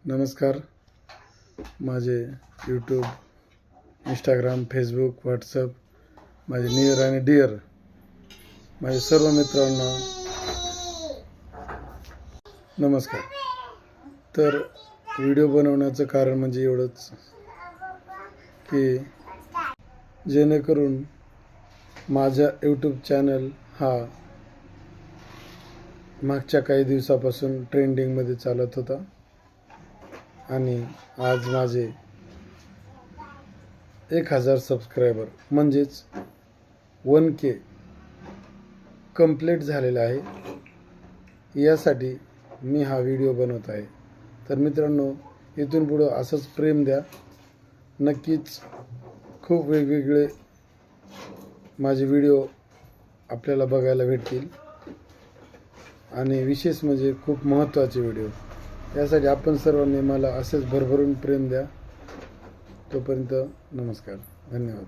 नमस्कार. माझे YouTube, Instagram, Facebook, WhatsApp, माझे नियर आणि डिअर, माझे सर्व मित्रांना नमस्कार. तर व्हिडिओ बनवण्याचं कारण म्हणजे एवढंच की जेणेकरून माझा यूट्यूब चॅनल हा मागच्या काही दिवसापासून ट्रेंडिंगमध्ये चालत होता आणि आज माझे 1000 सबस्क्रायबर म्हणजेच 1K कंप्लीट झालेला आहे. यासाठी मी हा व्हिडिओ बनवत आहे. तर मित्रांनो, इथून पुढं असंच प्रेम द्या. नक्कीच खूप वेगवेगळे माझे व्हिडिओ आपल्याला बघायला भेटतील आणि विशेष म्हणजे खूप महत्त्वाचे व्हिडिओ. यासाठी आपण सर्वांनी मला असेच भरभरून प्रेम द्या. तोपर्यंत नमस्कार, धन्यवाद.